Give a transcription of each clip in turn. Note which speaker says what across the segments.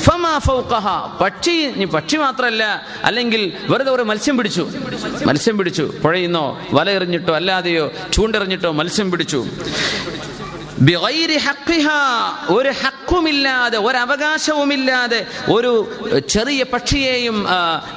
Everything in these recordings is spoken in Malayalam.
Speaker 1: ഫമാ ഫൗഖഹ, പക്ഷി മാത്രമല്ല, അല്ലെങ്കിൽ വെറുതെ ഒരു മത്സ്യം പിടിച്ചു പുഴയിന്നോ വല എറിഞ്ഞിട്ടോ അല്ലാതെയോ ചൂണ്ടെറിഞ്ഞിട്ടോ മത്സ്യം പിടിച്ചു. ബിഗൈരി ഹഖ്ഖിഹാ, ഒരു ഹക്കുമില്ലാതെ ഒരു അവകാശവുമില്ലാതെ ഒരു ചെറിയ പക്ഷിയെയും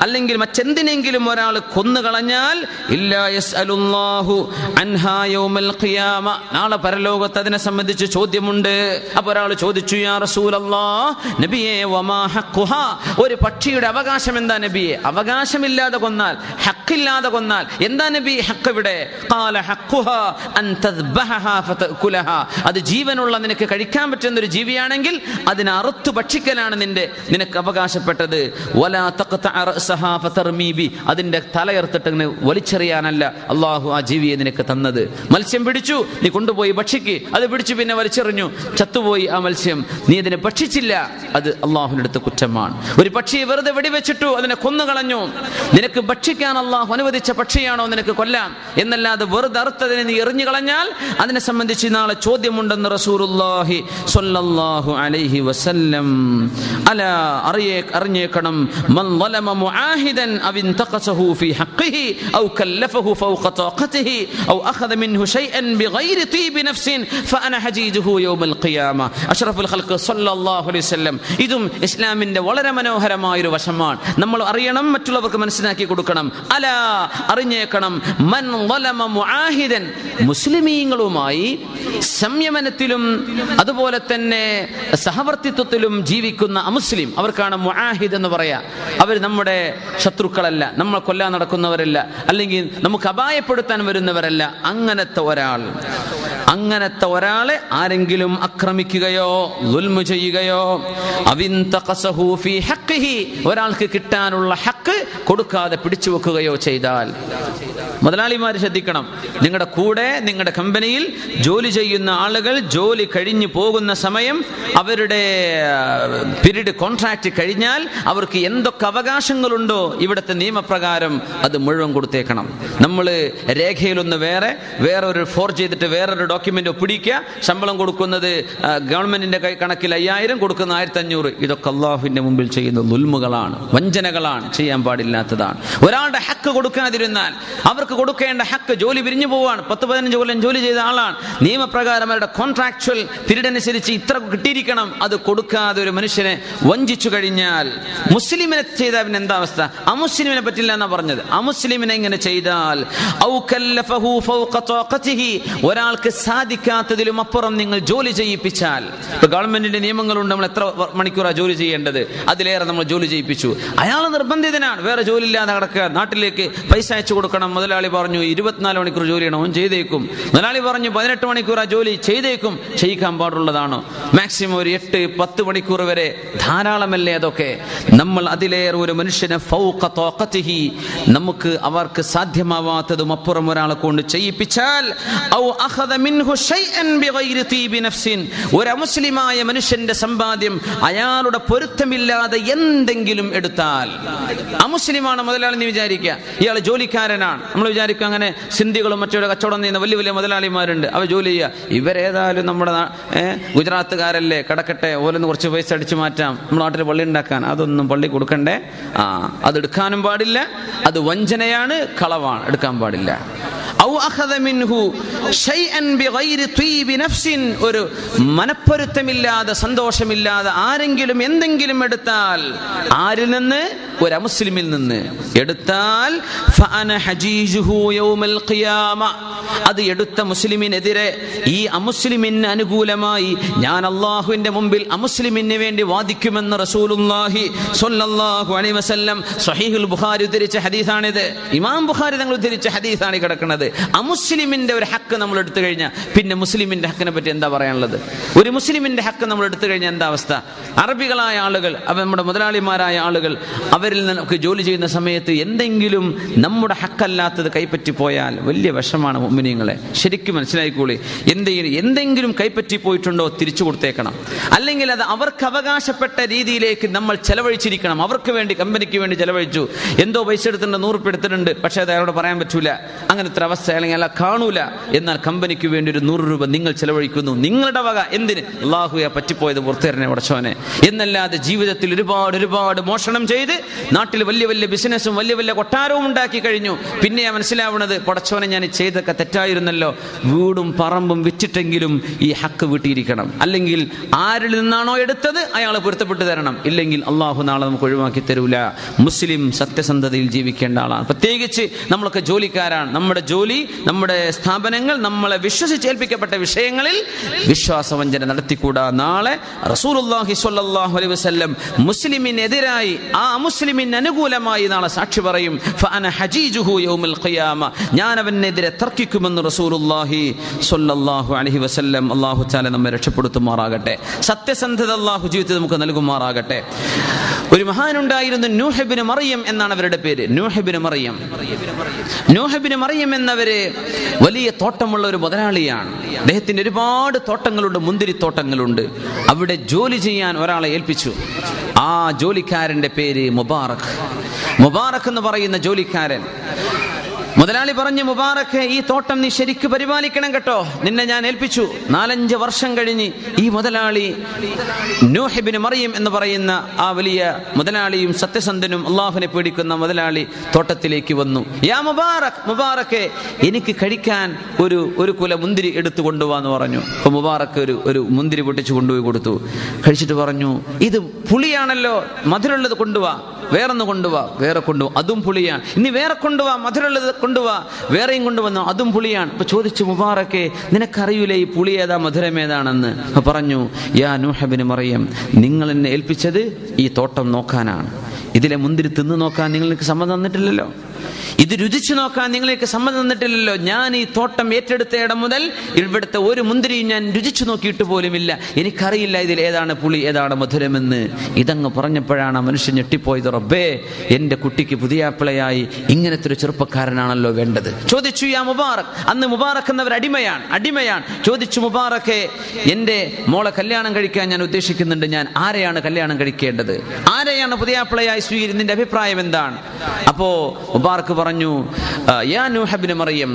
Speaker 1: അല്ലെങ്കിൽ മറ്റെന്തിനെങ്കിലും ഒരാൾ കൊന്നുകളഞ്ഞാൽ ഇല്ലാ യസ്അലുല്ലാഹു അൻഹാ യൗമൽ ഖിയാമ, നാളെ പരലോകത്ത് അതിനെ സംബന്ധിച്ച് ചോദ്യമുണ്ട്. അപ്പോൾ ഒരാൾ ചോദിച്ചു, യാ റസൂലല്ലാഹ്, നബിയേ വമാ ഹഖ്ഖുഹാ, ഒരു പക്ഷിയുടെ അവകാശം എന്താ നബിയെ? അവകാശമില്ലാതെ കൊന്നാൽ, ഹക്കില്ലാതെ കൊന്നാൽ എന്താ നബി ഹക്ക് ഇവിടെ? ഖാല ഹഖ്ഖുഹാ അൻ തദ്ബഹഹാ ഫതഅകുലഹാ, അത് ജീവനുള്ള നിനക്ക് കഴിക്കാൻ പറ്റുന്ന ഒരു ജീവിയാണെങ്കിൽ അതിനെ അറുത്തു ഭക്ഷിക്കലാണ് നിനക്ക് അവകാശപ്പെട്ടത്. വലാ തഖ്തഅ റഅസഹാ ഫതർമീ ബി, അതിന്റെ തലയർത്തിട്ട് ഇങ്ങനെ വലിച്ചെറിയാനല്ല അല്ലാഹു ആ ജീവിയെ നിനക്ക് തന്നത്. മത്സ്യം പിടിച്ചു, നീ കൊണ്ടുപോയി ഭക്ഷിക്ക്. അത് പിടിച്ചു പിന്നെ വലിച്ചെറിഞ്ഞു, ചത്തുപോയി ആ മത്സ്യം, നീ അതിനെ ഭക്ഷിച്ചില്ല, അത് അല്ലാഹുവിന്റെ അടുത്ത് കുറ്റമാണ്. ഒരു പക്ഷിയെ വെറുതെ വെടിവെച്ചിട്ടു, അതിനെ കൊന്നുകളഞ്ഞു, നിനക്ക് ഭക്ഷിക്കാൻ അല്ലാഹു അനുവദിച്ച പക്ഷിയാണോ നിനക്ക് കൊല്ലാം എന്നല്ലാതെ വെറുതെ അറുത്തതിനെ നീ എറിഞ്ഞു കളഞ്ഞാൽ അതിനെ സംബന്ധിച്ച് നാളെ ചോദ്യമുണ്ടെന്ന് റസൂലുള്ളാഹി സ്വല്ലല്ലാഹു അലൈഹി വസല്ലം. അലാ, അറിഞ്ഞേക്കണം, മൻ ളലമ മുആഹിദൻ അവ ഇൻതഖസഹു ഫീ ഹഖ്ഖിഹി ഔ കല്ലഫഹു ഫൗഖ ത്വാഖതിഹി ഔ അഖദ മിൻഹു ശൈഅൻ ബിഗൈരി തീബി നഫ്സിൻ ഫഅന ഹജീജുഹു യൗമൽ ഖിയാമ. അഷ്റഫുൽ ഖൽഖ് സ്വല്ലല്ലാഹു അലൈഹി വസല്ലം. ഇതും ഇസ്ലാമിന്റെ വളരെ മനോഹരമായ ഒരു വശമാണ്. നമ്മൾ അറിയണം, മറ്റുള്ളവർക്ക് മനസ്സിലാക്കി കൊടുക്കണം. അലാ, അറിഞ്ഞേക്കണം, മൻ ളലമ മുആഹിദൻ, മുസ്ലിമീങ്ങളുമായി സംയമനത്തിലും അതുപോലെ തന്നെ സഹവർത്തിത്വത്തിലും ജീവിക്കുന്ന അമുസ്ലിം, അവർക്കാണ് മുആഹിദ് എന്ന് പറയാ. അവർ നമ്മുടെ ശത്രുക്കളല്ല, നമ്മൾ കൊല്ലാൻ നടക്കുന്നവരല്ല, അല്ലെങ്കിൽ നമുക്ക് അപായപ്പെടുത്താൻ വരുന്നവരല്ല. അങ്ങനത്തെ ഒരാളെ ആരെങ്കിലും ആക്രമിക്കുകയോ ദുൽമു ചെയ്യുകയോ അവിൻതഖസഹു ഫീ ഹഖ്ഖിഹി, ഒരാൾക്ക് കിട്ടാനുള്ള ഹക്ക് കൊടുക്കാതെ പിടിച്ചു വെക്കുകയോ ചെയ്താൽ. മുതലാളിമാർ ശ്രദ്ധിക്കണം, നിങ്ങളുടെ കൂടെ നിങ്ങളുടെ കമ്പനിയിൽ ജോലി ചെയ്യുന്ന ആളുകൾ ജോലി കഴിഞ്ഞു പോകുന്ന സമയം, അവരുടെ പീരീഡ് കോൺട്രാക്ട് കഴിഞ്ഞാൽ അവർക്ക് എന്തൊക്കെ അവകാശങ്ങളുണ്ടോ ഇവിടുത്തെ നിയമപ്രകാരം അത് മുഴുവൻ കൊടുത്തേക്കണം. നമ്മൾ രേഖയിലൊന്ന് വേറൊരു ഫോർജ് ചെയ്തിട്ട് വേറൊരു ഡോക്യുമെന്റ് ഒപ്പിടിക്കുക, ശമ്പളം കൊടുക്കുന്നത് ഗവൺമെന്റിന്റെ കണക്കിൽ 5000, കൊടുക്കുന്ന 1500. ഇതൊക്കെ അല്ലാഹുവിന്റെ മുമ്പിൽ ചെയ്യുന്ന ദുൽമുകളാണ്, വഞ്ചനകളാണ്, ചെയ്യാൻ പാടില്ലാത്തതാണ്. ഒരാളുടെ ഹക്ക് കൊടുക്കാതിരുന്നാൽ, അവർക്ക് കൊടുക്കേണ്ട ഹക്ക്, ജോലി പിരിഞ്ഞു പോവാണ്, 10-15 കൊല്ലം ജോലി ചെയ്ത ആളാണ്, നിയമപ്രകാരം അവരുടെ കോൺട്രാക്ച്വൽ പീരീഡ് അനുസരിച്ച് ഇത്ര കിട്ടിയിരിക്കണം, അത് കൊടുക്കാതെ ഒരു മനുഷ്യനെ വഞ്ചിച്ചു കഴിഞ്ഞാൽ, മുസ്ലിമിനെ ചെയ്താൽ പിന്നെ എന്താ അവസ്ഥ? അമുസ്ലിമിനെ പറ്റില്ല എന്നാ പറഞ്ഞത്. അമുസ്ലിമിനെ ഇങ്ങനെ ചെയ്താൽ, ഔ കല്ലഫഹു ഫൗഖ ത്വാഖതിഹി, ഒരാൾക്ക് സാധിക്കാത്തതിലും അപ്പുറം നിങ്ങൾ ജോലി ചെയ്യിപ്പിച്ചാൽ, ഇപ്പൊ ഗവൺമെന്റിന്റെ നിയമങ്ങളുണ്ട്, നമ്മൾ എത്ര മണിക്കൂറാണ് ജോലി ചെയ്യേണ്ടത്, അതിലേറെ നമ്മൾ ജോലി ചെയ്യിപ്പിച്ചു, അയാൾ നിർബന്ധിതനാണ്, വേറെ ജോലി ഇല്ലാതെ കിടക്കുക, നാട്ടിലേക്ക് പൈസ അയച്ചു കൊടുക്കണം. മുതലാളി പറഞ്ഞു 24 മണിക്കൂർ ജോലി ചെയ്യണം, അവൻ ചെയ്തേക്കും. മുതലാളി പറഞ്ഞു 18 മണിക്കൂർ ആ ജോലി ചെയ്തേക്കും. ചെയ്യിക്കാൻ പാടുള്ളതാണോ? മാക്സിമം ഒരു 8-10 മണിക്കൂർ വരെ ധാരാളമല്ലേ അതൊക്കെ? നമ്മൾ അതിലേറെ ഒരു മനുഷ്യനെ ഫൗഖ ത്വാഖതിഹി, നമുക്ക് അവർക്ക് സാധ്യമാവാത്തതും അപ്പുറം ഒരാളെ കൊണ്ട് ചെയ്യിപ്പിച്ചാൽ, ഔ അഖദ മിൻഹു ശൈഅൻ ബിഗൈരി തീബി നഫ്സിൻ, ഒരു അമുസ്ലിമായ മനുഷ്യന്റെ സമ്പാദ്യം അയാളുടെ പൊരുത്തമില്ലാതെ എന്തെങ്കിലും എടുത്താൽ, അമുസ്ലിമാണ് മുതലാളി എന്ന് വിചാരിക്കുക, ഇയാൾ ജോലിക്കാരനാണ്, നമ്മൾ വിചാരിക്കുക അങ്ങനെ സിന്ധികളും മറ്റൊരു കച്ചവടം ചെയ്യുന്ന വലിയ വലിയ മുതലാളിമാരുണ്ട്, അവർ ജോലി ചെയ്യുക, ഇവരേതായാലും നമ്മുടെ ഗുജറാത്തുകാരല്ലേ, കിടക്കട്ടെ, ഓരോന്ന് കുറച്ച് പൈസ അടിച്ചു മാറ്റാം, നമ്മുടെ നാട്ടിൽ പള്ളി ഉണ്ടാക്കാൻ, അതൊന്നും പള്ളി കൊടുക്കണ്ടേ, അതെടുക്കാനും പാടില്ല, അത് വഞ്ചനയാണ്, കളവാണ്, എടുക്കാൻ പാടില്ല. ഔ അഖദ മിൻഹു ശൈഅൻ ബിഗൈരി തീബി നഫ്സിൻ, ഒരു മനപ്പൊരുത്തമില്ലാതെ സന്തോഷമില്ലാതെ ആരെങ്കിലും എന്തെങ്കിലും എടുത്താൽ, ആരിൽ നിന്ന്? ഒരു അമുസ്ലിമിൽ നിന്ന് എടുത്താൽ, ഫഅന ഹജീജുഹു യൗമൽ ഖിയാമ, അത് എടുത്ത മുസ്ലിമിനെതിരെ, ഈ അമുസ്ലിമിന് അനുകൂലമായി ഞാൻ അല്ലാഹുവിന്റെ മുമ്പിൽ അമുസ്ലിമിന് വേണ്ടി വാദിക്കുമെന്ന് റസൂലുള്ളാഹി സ്വല്ലല്ലാഹു അലൈഹി വസല്ലം സ്വഹീഹുൽ ബുഖാരി ഉദ്ധരിച്ച ഹദീസാണിത്. ഇമാം ബുഖാരി തങ്ങൾ ഉദ്ധരിച്ച ഹദീസാണ് കിടക്കുന്നത്. അമുസ്ലിമിന്റെ ഒരു ഹക്ക് നമ്മൾ എടുത്തു കഴിഞ്ഞാൽ പിന്നെ മുസ്ലിമിന്റെ ഹക്കിനെ പറ്റി എന്താ പറയാനുള്ളത്? ഒരു മുസ്ലിമിന്റെ ഹക്ക് നമ്മൾ എടുത്തു കഴിഞ്ഞാൽ എന്താ അവസ്ഥ? അറബികളായ ആളുകൾ, നമ്മുടെ മുതലാളിമാരായ ആളുകൾ, അവർ അവരിൽ നമുക്ക് ജോലി ചെയ്യുന്ന സമയത്ത് എന്തെങ്കിലും നമ്മുടെ ഹക്കല്ലാത്തത് കൈപ്പറ്റിപ്പോയാൽ വലിയ വിഷമാണ് മുഅ്മിനീങ്ങളെ. ശരിക്കും മനസ്സിലായിക്കോളി. എന്തെങ്കിലും കൈപ്പറ്റിപ്പോയിട്ടുണ്ടോ തിരിച്ചു കൊടുത്തേക്കണം. അല്ലെങ്കിൽ അത് അവർക്ക് അവകാശപ്പെട്ട രീതിയിലേക്ക് നമ്മൾ ചെലവഴിച്ചിരിക്കണം. അവർക്ക് വേണ്ടി, കമ്പനിക്ക് വേണ്ടി ചെലവഴിച്ചു. എന്തോ പൈസ എടുത്തിട്ടുണ്ട്, 100 രൂപ എടുത്തിട്ടുണ്ട്, പക്ഷേ അത് അയാളോട് പറയാൻ പറ്റൂല. അങ്ങനത്തെ അവസ്ഥ അല്ലെങ്കിൽ അയാളെ കാണൂല. എന്നാൽ കമ്പനിക്ക് വേണ്ടി ഒരു 100 രൂപ നിങ്ങൾ ചെലവഴിക്കുന്നു, നിങ്ങളുടെ വക. എന്തിന്? അല്ലാഹുവേ പറ്റിപ്പോയത് പുറത്തേരനെ ഉടച്ചോനെ എന്നല്ലാതെ ജീവിതത്തിൽ ഒരുപാട് മോഷണം ചെയ്ത് നാട്ടിൽ വലിയ വലിയ ബിസിനസ്സും വലിയ വലിയ കൊട്ടാരവും ഉണ്ടാക്കി കഴിഞ്ഞു. പിന്നെ മനസ്സിലാവുന്നത് പടച്ചോനെ ഞാൻ ചെയ്തൊക്കെ തെറ്റായിരുന്നല്ലോ. വീടും പറമ്പും വിറ്റിട്ടെങ്കിലും ഈ ഹക്ക് വീട്ടിയിരിക്കണം. അല്ലെങ്കിൽ ആരിൽ നിന്നാണോ എടുത്തത് അയാൾ പൊരുത്തപ്പെട്ട് തരണം. ഇല്ലെങ്കിൽ അള്ളാഹു നാളെ നമുക്ക് ഒഴിവാക്കി തരൂല. മുസ്ലിം സത്യസന്ധതയിൽ ജീവിക്കേണ്ട ആളാണ്. പ്രത്യേകിച്ച് നമ്മളൊക്കെ ജോലിക്കാരാണ്. നമ്മുടെ ജോലി, നമ്മുടെ സ്ഥാപനങ്ങൾ, നമ്മളെ വിശ്വസിച്ചേൽപ്പിക്കപ്പെട്ട വിഷയങ്ങളിൽ വിശ്വാസവഞ്ചന നടത്തിക്കൂടാ. നാളെ റസൂലുള്ളാഹി സ്വല്ലല്ലാഹു അലൈഹി വസല്ലം മുസ്ലിമിനെതിരായി, ആ മുസ്ലിമിന് അനുകൂലമായി നാളെ സാക്ഷി പറയും. ഫഅന ഹജീജുഹു യൗമൽ ഖിയാമ, ഞാൻ അവനെതിരെ തർക്കിക്കുമെന്ന് റസൂലുള്ളാഹി സ്വല്ലല്ലാഹു അലൈഹി വസല്ലം. അല്ലാഹു തആല നമ്മെ രക്ഷപ്പെടുത്തുമാറാകട്ടെ. സത്യസന്ധത അല്ലാഹു ജീവിതത്തിൽ നമുക്ക് നൽകുമാറാകട്ടെ. ഒരു മഹാനുണ്ടായിരുന്നു, നൂഹ് ഇബ്നു മറിയം എന്നാണ് അവരുടെ പേര്. നൂഹ് ഇബ്നു മറിയം എന്നവര് വലിയ തോട്ടമുള്ള ഒരു മുതലാളിയാണ്. അദ്ദേഹത്തിന് ഒരുപാട് തോട്ടങ്ങളുണ്ട്, മുന്തിരിത്തോട്ടങ്ങളുണ്ട്. അവിടെ ജോലി ചെയ്യാൻ ഒരാളെ ഏൽപ്പിച്ചു. ആ ജോലിക്കാരന്റെ പേര് മുബാറക് എന്ന് പറയുന്ന ജോലിക്കാരൻ. മുതലാളി പറഞ്ഞു, മുബാറക്ക്, ഈ തോട്ടം നീ ശരിക്ക് പരിപാലിക്കണം കേട്ടോ, നിന്നെ ഞാൻ ഏൽപ്പിച്ചു. 4-5 വർഷം കഴിഞ്ഞ് ഈ മുതലാളി, നൂഹ് ഇബ്നു മറിയം എന്ന് പറയുന്ന ആ വലിയ മുതലാളിയും സത്യസന്ധനും അള്ളാഹുവിനെ പേടിക്കുന്ന മുതലാളി തോട്ടത്തിലേക്ക് വന്നു. യാ മുബാറക്ക്, എനിക്ക് കഴിക്കാൻ ഒരു കുല മുന്തിരി എടുത്തു കൊണ്ടുപോവാന്ന് പറഞ്ഞു. അപ്പൊ മുബാറക്ക് ഒരു മുന്തിരി പൊട്ടിച്ചു കൊണ്ടുപോയി കൊടുത്തു. കഴിച്ചിട്ട് പറഞ്ഞു, ഇത് പുളിയാണല്ലോ, മധുരമുള്ളത് കൊണ്ടുപോവാ, വേറൊന്ന് കൊണ്ടുപോവാ, വേറെ കൊണ്ടുപോവാ, അതും പുളിയാണ്. ഇനി വേറെ കൊണ്ടുപോവാ, മധുരമുള്ളത് കൊണ്ടുപോവാ, വേറെയും കൊണ്ടുവന്നു, അതും പുളിയാണ്. അപ്പൊ ചോദിച്ചു, മുബാറക്കെ, നിനക്കറിയൂലേ ഈ പുളി ഏതാ മധുരം ഏതാണെന്ന്? അപ്പൊ പറഞ്ഞു, യാ നൂഹ് ഇബ്നു മറിയം, നിങ്ങൾ എന്നെ ഏൽപ്പിച്ചത് ഈ തോട്ടം നോക്കാനാണ്. ഇതിലെ മുന്തിരി തിന്നു നോക്കാൻ നിങ്ങൾക്ക് സമ്മതം തന്നിട്ടില്ലല്ലോ, ഇത് രുചിച്ചു നോക്കാൻ നിങ്ങൾക്ക് സമ്മതം തന്നിട്ടില്ലല്ലോ. ഞാൻ ഈ തോട്ടം ഏറ്റെടുത്ത ഇടം മുതൽ ഇവിടുത്തെ ഒരു മുന്തിരിയും ഞാൻ രുചിച്ചു നോക്കിയിട്ട് പോലുമില്ല. എനിക്കറിയില്ല ഇതിൽ ഏതാണ് പുളി ഏതാണ് മധുരമെന്ന്. ഇതങ്ങ് പറഞ്ഞപ്പോഴാണ് ആ മനുഷ്യൻ ഞെട്ടിപ്പോയത്. റബ്ബേ, എന്റെ കുട്ടിക്ക് പുതിയാപ്പിളയായി ഇങ്ങനത്തെ ഒരു ചെറുപ്പക്കാരനാണല്ലോ വേണ്ടത്. ചോദിച്ചു, യാ മുബാറക്, അന്ന് മുബാറക് എന്നവർ അടിമയാണ്. ചോദിച്ചു, മുബാറക്കെ, എന്റെ മോളെ കല്യാണം കഴിക്കാൻ ഞാൻ ഉദ്ദേശിക്കുന്നുണ്ട്. ഞാൻ ആരെയാണ് കല്യാണം കഴിക്കേണ്ടത്? ആരെയാണ് പുതിയാപ്പിളയായി സ്വീകരിക്കുന്നത്? നിന്റെ അഭിപ്രായം എന്താണ്? അപ്പോ മുബാറക് പറഞ്ഞു, യാ നൂഹ് ഇബ്നു മറിയം,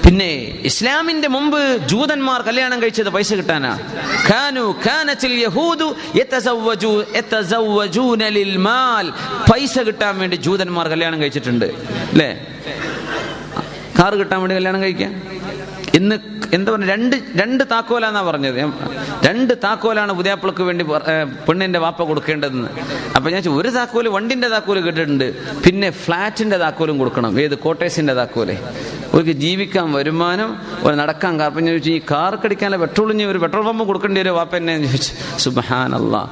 Speaker 1: പിന്നെ ഇസ്ലാമിന്റെ മുമ്പ് ജൂതന്മാർ കല്യാണം കഴിച്ചത് പൈസ കിട്ടാനാണ്. കാനത്തിൽ യഹൂദു യതസവ്വജൂന ലിൽ മാൽ, പൈസ കിട്ടാൻ വേണ്ടി ജൂതന്മാർ കല്യാണം കഴിച്ചിട്ടുണ്ട് അല്ലേ? കാറ് കിട്ടാൻ വേണ്ടി കല്യാണം കഴിക്കാൻ. ഇന്ന് എന്താ പറഞ്ഞ, രണ്ട് താക്കോലാന്നാ പറഞ്ഞത്. 2 താക്കോലാണ് പുതിയാപ്പിളക്ക് വേണ്ടി പെണ്ണിന്റെ വാപ്പ കൊടുക്കേണ്ടതെന്ന്. അപ്പൊ ഞാൻ ഒരു താക്കോല്, വണ്ടിന്റെ താക്കോല് കേട്ടിട്ടുണ്ട്, പിന്നെ ഫ്ലാറ്റിന്റെ താക്കോലും കൊടുക്കണം. ഏത്? കോട്ടേഴ്സിന്റെ താക്കോല്. ഒരു ജീവിക്കാൻ വരുമാനം, ഒരു നടക്കാൻ കാർ. അപ്പം ഞാൻ ചോദിച്ചു, ഈ കാർ കടിക്കാനുള്ള പെട്രോളിന് ഒരു പെട്രോൾ പമ്പ് കൊടുക്കേണ്ടി വരും വാപ്പ എന്നെ ചോദിച്ചു. സുബ്ഹാനല്ലാഹ്.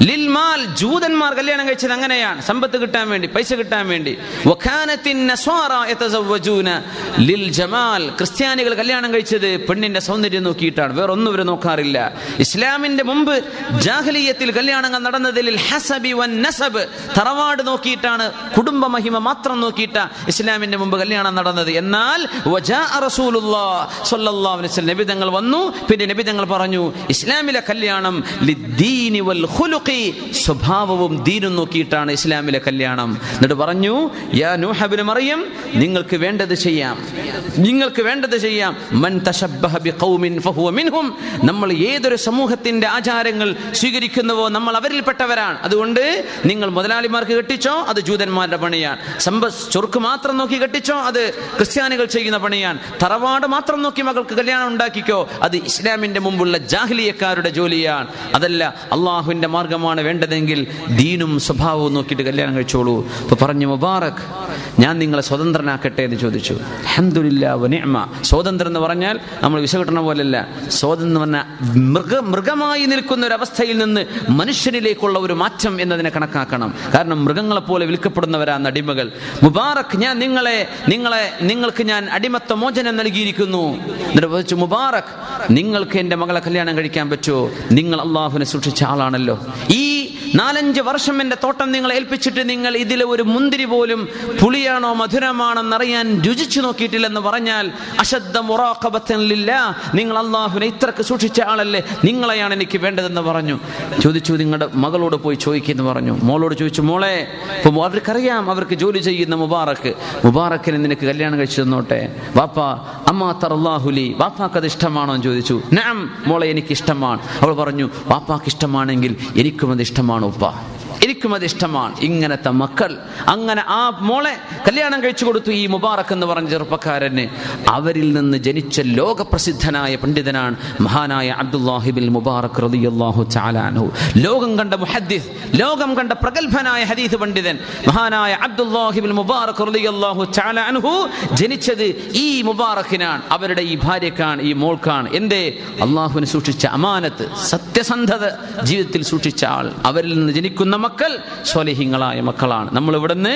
Speaker 1: ലിൽ മാൽ, ജൂതന്മാർ കല്യാണം കഴിച്ചത് അങ്ങനെയാണ്, സമ്പത്ത് കിട്ടാൻ വേണ്ടി, പൈസ കിട്ടാൻ വേണ്ടി. വകാനത്തിൻ നസ്വാറ യതസവ്വജൂന ലിൽ ജമാൽ, ക്രിസ്ത്യാനികൾ കല്യാണം കഴിച്ചത് പെണ്ണിന്റെ സൗന്ദര്യം നോക്കിയിട്ടാണ്, വേറൊന്നും ഇവർ നോക്കാറില്ല. ഇസ്ലാമിന്റെ മുമ്പ് ജാഹിലിയ്യത്തിൽ കല്യാണങ്ങൾ നടന്നത് ലിൽ ഹസബി വൻ നസബ്, തറവാട് നോക്കിയിട്ടാണ്, കുടുംബ മഹിമ മാത്രം നോക്കിയിട്ടാ ഇസ്ലാമിന്റെ മുമ്പ് കല്യാണം നടന്നത്. എന്നാൽ നബി തങ്ങൾ വന്നു. പിന്നെ നബി തങ്ങൾ പറഞ്ഞു, ഇസ്ലാമിലെ കല്യാണം ലിദ്ദീനി വൽ ഖുലുഖി, സ്വഭാവവും ദീനും നോക്കിയിട്ടാണ് ഇസ്ലാമിലെ കല്യാണം. എന്നിട്ട് പറഞ്ഞു, യാ നൂഹ് ഇബ്നു മറിയം, നിങ്ങൾക്ക് വേണ്ടത് ചെയ്യാം. മൻ തശബ്ബഹ ബിഖൗമിൻ ഫഹുവ മിൻഹും, നമ്മൾ ഏതൊരു സമൂഹത്തിന്റെ ആചാരങ്ങൾ സ്വീകരിക്കുന്നുവോ നമ്മൾ അവരിൽപ്പെട്ടവരാണ്. അതുകൊണ്ട് നിങ്ങൾ മുതലാളിമാർക്ക് കെട്ടിച്ചോ, അത് ജൂതന്മാരുടെ പണിയാണ്. ചൊറുക്ക് മാത്രം നോക്കി കെട്ടിച്ചോ, അത് ക്രിസ്ത്യാനികൾ ചെയ്യുന്ന പണിയാണ്. തറവാട് മാത്രം നോക്കി മകൾക്ക് കല്യാണം ഉണ്ടാക്കിക്കോ, അത് ഇസ്ലാമിന്റെ മുമ്പുള്ള ജാഹിലിയക്കാരുടെ ജോലിയാണ്. അതല്ല, അള്ളാഹുവിന്റെ മാർഗമാണ് വേണ്ടതെങ്കിൽ ദീനും സ്വഭാവവും നോക്കിയിട്ട് കല്യാണം കഴിച്ചോളൂ. അപ്പൊ പറഞ്ഞു, മുബാറക്, ഞാൻ നിങ്ങളെ സ്വതന്ത്രനാക്കട്ടെ എന്ന് ചോദിച്ചു. അൽഹംദുലില്ലാഹ് വ നിഅമ. സ്വാതന്ത്ര്യം എന്ന് പറഞ്ഞാൽ നമ്മൾ വിസ കിട്ടണ പോലെയല്ല. സ്വാതന്ത്ര്യം എന്ന് പറഞ്ഞാൽ മൃഗമായി നിൽക്കുന്ന ഒരു അവസ്ഥയിൽ നിന്ന് മനുഷ്യനിലേക്കുള്ള ഒരു മാറ്റം എന്നതിനെ കണക്കാക്കണം. കാരണം മൃഗങ്ങളെ പോലെ വിൽക്കപ്പെടുന്നവരാണ് അടിമകൾ. മുബാറക്, ഞാൻ നിങ്ങൾക്ക് ഞാൻ അടിമത്ത മോചനം നൽകിയിരിക്കുന്നു. എന്നിട്ട് മുബാറക്, നിങ്ങൾക്ക് എന്റെ മകളെ കല്യാണം കഴിക്കാൻ പറ്റുമോ? നിങ്ങൾ അള്ളാഹുവിനെ സൂക്ഷിച്ച ആളാണല്ലോ. ഈ 4-5 വർഷം എൻ്റെ തോട്ടം നിങ്ങളെ ഏൽപ്പിച്ചിട്ട് നിങ്ങൾ ഇതിലെ ഒരു മുന്തിരി പോലും പുളിയാണോ മധുരമാണെന്നറിയാൻ രുചിച്ചു നോക്കിയിട്ടില്ലെന്ന് പറഞ്ഞാൽ അശദ്ദ മുറാഖബത്തൻ ലില്ലാഹ്, നിങ്ങൾ അല്ലാഹുവിനെ ഇത്രക്ക് സൂക്ഷിച്ച ആളല്ലേ, നിങ്ങളെയാണ് എനിക്ക് വേണ്ടതെന്ന് പറഞ്ഞു. ചോദിച്ചു, നിങ്ങളുടെ മകളോട് പോയി ചോദിക്കുന്നു പറഞ്ഞു. മോളോട് ചോദിച്ചു, മോളെ, അപ്പോൾ അവർക്കറിയാം അവർക്ക് ജോലി ചെയ്യുന്ന മുബാറക്കിനെ നിനക്ക് കല്യാണം കഴിച്ചു തന്നോട്ടെ. വാപ്പാ അമ്മാ തറല്ലാഹുലി, വാപ്പാക്ക് അത് ഇഷ്ടമാണോ എന്ന് ചോദിച്ചു. നഅം മോളെ, എനിക്ക് ഇഷ്ടമാണ്. അവൾ പറഞ്ഞു, വാപ്പാക്ക് ഇഷ്ടമാണെങ്കിൽ എനിക്കും അത് ഇഷ്ടമാണ് ഉപ്പ, എനിക്കും അത് ഇഷ്ടമാണ്. ഇങ്ങനത്തെ മക്കൾ. അങ്ങനെ ആ മോളെ കല്യാണം കഴിച്ചു കൊടുത്തു ഈ മുബാറക് എന്ന് പറഞ്ഞ ചെറുപ്പക്കാരന്. അവരിൽ നിന്ന് ജനിച്ച ലോകപ്രസിദ്ധനായ പണ്ഡിതനാണ് മഹാനായ അബ്ദുല്ലാഹി ബിൻ മുബാറക് റളിയല്ലാഹു തആല അൻഹു. ലോകം കണ്ട മുഹദ്ദിസ്, ലോകം കണ്ട പ്രഗൽഭനായ ഹദീസ് പണ്ഡിതൻ മഹാനായ അബ്ദുല്ലാഹി ബിൻ മുബാറക് റളിയല്ലാഹു തആല അൻഹു ജനിച്ചത് ഈ മുബാറക്കിനാണ്, അവരുടെ ഈ ഭാര്യക്കാണ്, ഈ മോൾക്കാണ്. എന്തേ? അള്ളാഹുവിനെ സൂക്ഷിച്ച അമാനത്ത്, സത്യസന്ധത ജീവിതത്തിൽ സൂക്ഷിച്ച ആൾ. അവരിൽ നിന്ന് ജനിക്കുന്ന മക്കൾ സ്വാലിഹീങ്ങളായ മക്കളാണ്. നമ്മൾ ഇവിടുന്ന്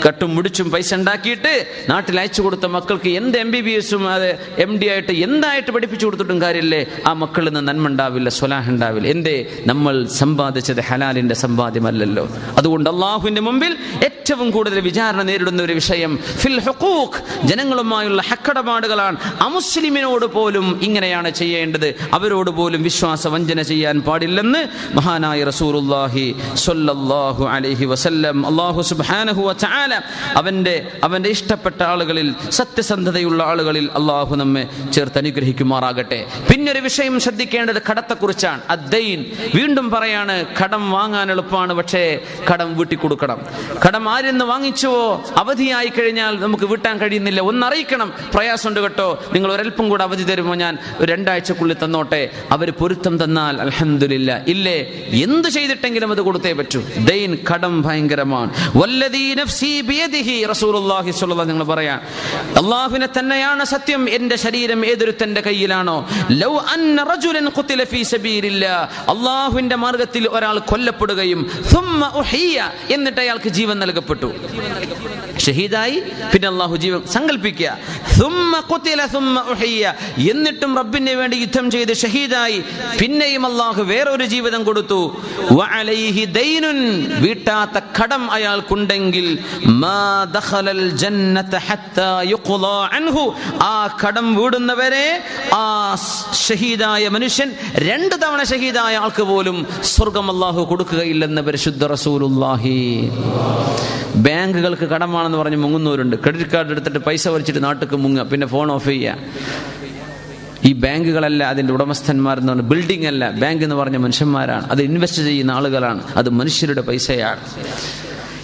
Speaker 1: കട്ടും മുടിച്ചും പൈസ ഉണ്ടാക്കിയിട്ട് നാട്ടിൽ അയച്ചു കൊടുത്ത മക്കൾക്ക് എന്ത് MBBS-ഉം അത് MD ആയിട്ട് എന്തായിട്ട് പഠിപ്പിച്ചു കൊടുത്തിട്ടും കാര്യമില്ലേ, ആ മക്കളിൽ നിന്ന് നന്മ ഉണ്ടാവില്ല, സ്വലാഹ് ഉണ്ടാവില്ല. എന്തേ? നമ്മൾ സമ്പാദിച്ചത് ഹലാലിന്റെ സമ്പാദ്യമല്ലല്ലോ. അതുകൊണ്ട് അള്ളാഹുവിന്റെ മുമ്പിൽ ഏറ്റവും കൂടുതൽ വിചാരണ നേരിടുന്ന ഒരു വിഷയം ഫിൽ ഹുഖൂഖ്, ജനങ്ങളുമായുള്ള ഹക്കടപാടുകളാണ്. അമുസ്ലിമിനോട് പോലും ഇങ്ങനെയാണ് ചെയ്യേണ്ടത്, അവരോട് പോലും വിശ്വാസ വഞ്ചന ചെയ്യാൻ പാടില്ലെന്ന് മഹാനായ റസൂലുള്ളാഹി സ്വല്ലല്ലാഹു അലൈഹി വസല്ലം. അല്ലാഹു സുബ്ഹാനഹു വ തആല അവന്റെ ഇഷ്ടപ്പെട്ട ആളുകളിൽ, സത്യസന്ധതയുള്ള ആളുകളിൽ അല്ലാഹു നമ്മെ ചേർത്ത് അനുഗ്രഹിക്കുമാറാകട്ടെ. പിന്നൊരു വിഷയം ശ്രദ്ധിക്കേണ്ടത് കടത്തെക്കുറിച്ചാണ്. അദ്ദൈൻ. വീണ്ടും പറയാണ്, കടം വാങ്ങാൻ എളുപ്പമാണ്, പക്ഷേ കടം വീട്ടി കൊടുക്കണം. കടം ആരെന്ന് വാങ്ങിച്ചുവോ അവധിയായി കഴിഞ്ഞാൽ നമുക്ക് വീട്ടാൻ കഴിയുന്നില്ല, ഒന്നറിയിക്കണം, പ്രയാസമുണ്ട് കേട്ടോ, നിങ്ങൾ ഒരൽപ്പം കൂടെ അവധി തരുമോ, ഞാൻ 2 ആഴ്ചക്കുള്ളിൽ തന്നോട്ടെ. അവർ പൊരുത്തം തന്നാൽ അൽഹംദുലില്ലാ, ഇല്ലേ എന്ത് ചെയ്തിട്ടെങ്കിലും അത് കൊടുത്തേ പറ്റൂ. ദൈൻ, കടം ഭയങ്കരമാണ്. വല്ലദീ നഫ്സി ബിയദിഹി, റസൂലുള്ളാഹി സ്വല്ലല്ലാഹു അലൈഹി വസല്ലം പറയാൻ, അല്ലാഹുവിനെ തന്നെയാണ് സത്യം, എൻ്റെ ശരീരം ഏതൊരുത്തന്റെ കയ്യിലാണോ, ലൗ അന്ന റജുലൻ ഖുതില ഫീ സബീലില്ലാഹ്, അല്ലാഹുവിന്റെ മാർഗ്ഗത്തിൽ ഒരാൾ കൊല്ലപ്പെടുകയും സുമ്മ ഉഹിയ, എന്നിട്ട് അയാൾക്ക് ജീവൻ നൽകപ്പെട്ടു, ഷഹീദായി, പിന്നെ അല്ലാഹു ജീവൻ സങ്കൽപ്പിക്കുക, സുമ്മ ഖുതില സുമ്മ ഉഹിയ, എന്നിട്ടും റബ്ബിന് വേണ്ടി യുദ്ധം ചെയ്ത് ഷഹീദായി, പിന്നെയും അല്ലാഹു വേറൊരു ജീവിതം കൊടുത്തു, വഅലൈഹി ദൈനുൻ, വീട്ടാത്ത കടം അയാൾക്കുണ്ടെങ്കിൽ, മാ ദഖലൽ ജന്നത ഹത്താ യുഖ്ളാ അൻഹു, ആ കടം വീടുന്നവരെ ആ ഷഹീദായ മനുഷ്യൻ 2 തവണ ഷഹീദായ ആൾക്ക് പോലും സ്വർഗ്ഗം അല്ലാഹു കൊടുക്കുകയില്ലെന്ന് പരിശുദ്ധ റസൂലുള്ളാഹി. ബാങ്കുകൾക്ക് കടമാണെന്ന് പറഞ്ഞ് മുങ്ങുന്നവരുണ്ട്. ക്രെഡിറ്റ് കാർഡ് എടുത്തിട്ട് പൈസ വലിച്ചിട്ട് നാട്ടിലേക്ക് മുങ്ങുക, പിന്നെ ഫോൺ ഓഫ് ചെയ്യുക. ഈ ബാങ്കുകളല്ല അതിൻ്റെ ഉടമസ്ഥന്മാരെന്ന് പറഞ്ഞ, ബിൽഡിംഗ് അല്ല, ബാങ്ക് എന്ന് പറഞ്ഞ മനുഷ്യന്മാരാണ്, അത് ഇൻവെസ്റ്റ് ചെയ്യുന്ന ആളുകളാണ്, അത് മനുഷ്യരുടെ പൈസയാണ്.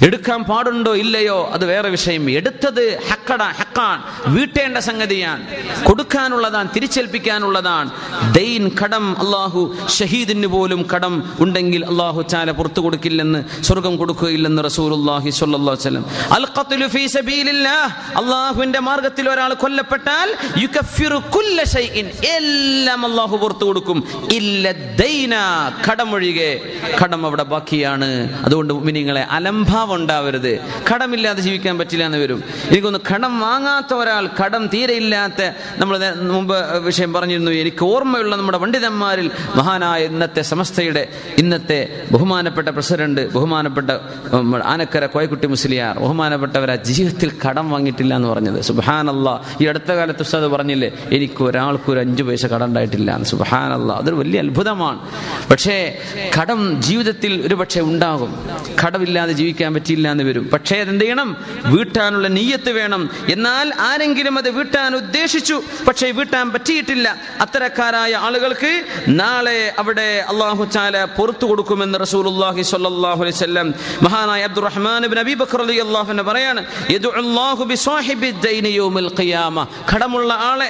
Speaker 1: എടുക്കാൻ പാടുണ്ടോ ഇല്ലയോ അത് വേറെ വിഷയം. എടുത്തത് ഹക്കാണ്, വീട്ടേണ്ട സംഗതിയാണ്, കൊടുക്കാനുള്ളതാണ്, തിരിച്ചേൽപ്പിക്കാനുള്ളതാണ്. ദൈൻ, കടം, അള്ളാഹു ഷഹീദിന് പോലും കടം ഉണ്ടെങ്കിൽ അള്ളാഹു തആല പുറത്തു കൊടുക്കില്ലെന്ന്, സ്വർഗം കൊടുക്കുകയില്ലെന്ന് റസൂലുള്ളാഹി സ്വല്ലല്ലാഹു അലൈഹി വസല്ലം. അൽ ഖത്ലു ഫീ സബീലില്ലാഹ്, അള്ളാഹുവിന്റെ മാർഗ്ഗത്തിൽ ഒരാൾ കൊല്ലപ്പെട്ടാൽ യുകഫിറു കുല്ല ഷൈഇൻ, എല്ലാം അള്ളാഹു പുറത്തു കൊടുക്കും, ഇല്ല ദൈന, കടമൊഴികെ. കടം അവിടെ ബാക്കിയാണ്. അതുകൊണ്ട് മുഅ്മിനീങ്ങളെ, അലംഭാവം ഉണ്ടാവരുത്. കടമില്ലാതെ ജീവിക്കാൻ പറ്റില്ല എന്ന് വരും. എനിക്കൊന്ന് കടം വാങ്ങാത്ത ഒരാൾ, കടം തീരെ ഇല്ലാത്ത, നമ്മൾ മുമ്പ് വിഷയം പറഞ്ഞിരുന്നു, എനിക്ക് ഓർമ്മയുള്ള നമ്മുടെ പണ്ഡിതന്മാരിൽ മഹാനായ ഇന്നത്തെ സമസ്തയുടെ ബഹുമാനപ്പെട്ട പ്രസിഡന്റ്, ബഹുമാനപ്പെട്ട ആനക്കര കോയക്കുട്ടി മുസ്ലിയാർ, ബഹുമാനപ്പെട്ടവരാ ജീവിതത്തിൽ കടം വാങ്ങിയിട്ടില്ല എന്ന് പറഞ്ഞത്. സുബ്ഹാനല്ലാഹ്. ഈ അടുത്ത കാലത്ത് ഉസ്താദ് പറഞ്ഞില്ലേ, എനിക്ക് ഒരാൾക്ക് ഒരു 5 പൈസ കടം ഉണ്ടായിട്ടില്ല. സുബ്ഹാനല്ലാഹ്. അതൊരു വലിയ അത്ഭുതമാണ്. പക്ഷേ കടം ജീവിതത്തിൽ ഒരു പക്ഷേ ഉണ്ടാകും, കടമില്ലാതെ ജീവിക്കാൻ പറ്റില്ല എന്ന് വരും. പക്ഷേ അതെന്ത് ചെയ്യണം? വീട്ടാനുള്ള നിയ്യത്ത് വേണം. എന്നാൽ ആരെങ്കിലും അത് വീട്ടാൻ ഉദ്ദേശിച്ചു, പക്ഷേ വീട്ടാൻ പറ്റിയിട്ടില്ല, അത്തരക്കാരായ ആളുകൾക്ക് നാളെ അവിടെ അല്ലാഹു തആല പുറത്തു കൊടുക്കുമെന്ന് റസൂലുള്ളാഹി സ്വല്ലല്ലാഹു അലൈഹി വസല്ലം മഹാനായ അബ്ദുറഹ്മാൻ ഇബ്നു അബീ ബക്കർ റളിയല്ലാഹു അൻഹു പറയാണ്, യദുഉല്ലാഹു ബിസ്വാഹിബി ദൈനി യൗമൽ ഖിയാമ, കടമുള്ള ആളെ